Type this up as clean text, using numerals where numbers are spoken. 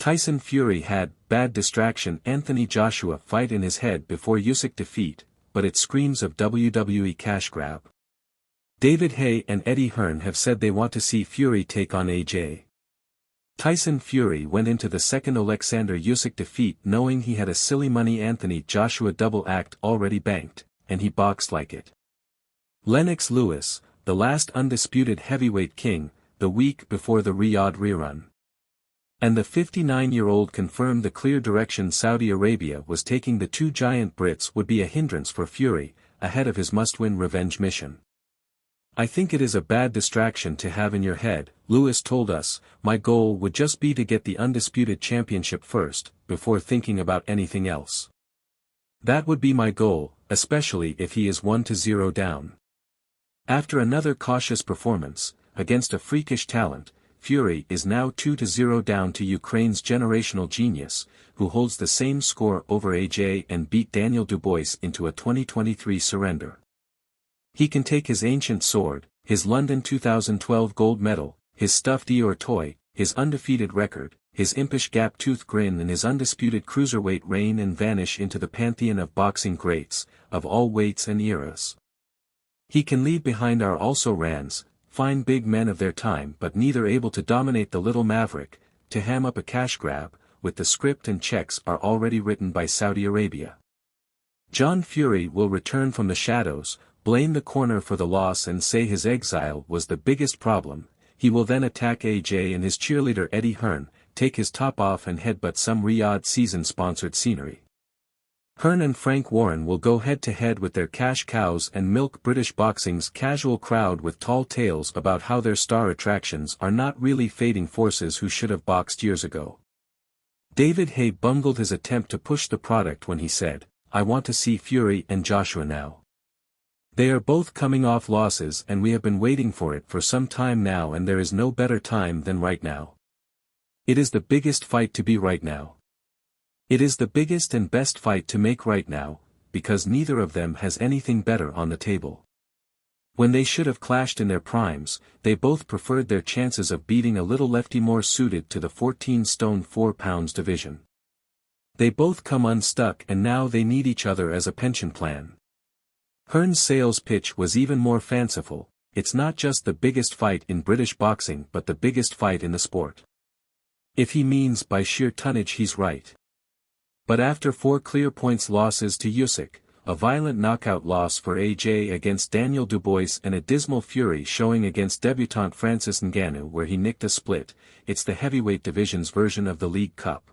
Tyson Fury had bad distraction Anthony Joshua fight in his head before Usyk defeat, but it screams of WWE cash grab. David Haye and Eddie Hearn have said they want to see Fury take on AJ. Tyson Fury went into the second Alexander Usyk defeat knowing he had a silly money Anthony Joshua double act already banked, and he boxed like it. Lennox Lewis, the last undisputed heavyweight king, the week before the Riyadh rerun. And the 59-year-old confirmed the clear direction Saudi Arabia was taking the two giant Brits would be a hindrance for Fury, ahead of his must-win revenge mission. I think it is a bad distraction to have in your head, Lewis told us. My goal would just be to get the undisputed championship first, before thinking about anything else. That would be my goal, especially if he is 1-0 down. After another cautious performance, against a freakish talent, Fury is now 2-0 down to Ukraine's generational genius, who holds the same score over AJ and beat Daniel Dubois into a 2023 surrender. He can take his ancient sword, his London 2012 gold medal, his stuffed Eeyore toy, his undefeated record, his impish gap-toothed grin and his undisputed cruiserweight reign and vanish into the pantheon of boxing greats, of all weights and eras. He can leave behind our also-rans, fine big men of their time but neither able to dominate the little maverick, to ham up a cash grab, with the script and checks are already written by Saudi Arabia. John Fury will return from the shadows, blame the corner for the loss and say his exile was the biggest problem. He will then attack AJ and his cheerleader Eddie Hearn, take his top off and headbutt some Riyadh season-sponsored scenery. Hearn and Frank Warren will go head-to-head with their cash cows and milk British boxing's casual crowd with tall tales about how their star attractions are not really fading forces who should have boxed years ago. David Haye bungled his attempt to push the product when he said, "I want to see Fury and Joshua now. They are both coming off losses and we have been waiting for it for some time now and there is no better time than right now. It is the biggest fight to be right now. It is the biggest and best fight to make right now, because neither of them has anything better on the table. When they should have clashed in their primes, they both preferred their chances of beating a little lefty more suited to the 14 stone 4 pounds division. They both come unstuck and now they need each other as a pension plan." Hearn's sales pitch was even more fanciful. It's not just the biggest fight in British boxing but the biggest fight in the sport. If he means by sheer tonnage he's right. But after 4 clear points losses to Usyk, a violent knockout loss for AJ against Daniel Dubois and a dismal Fury showing against debutant Francisngannou where he nicked a split, it's the heavyweight division's version of the League Cup.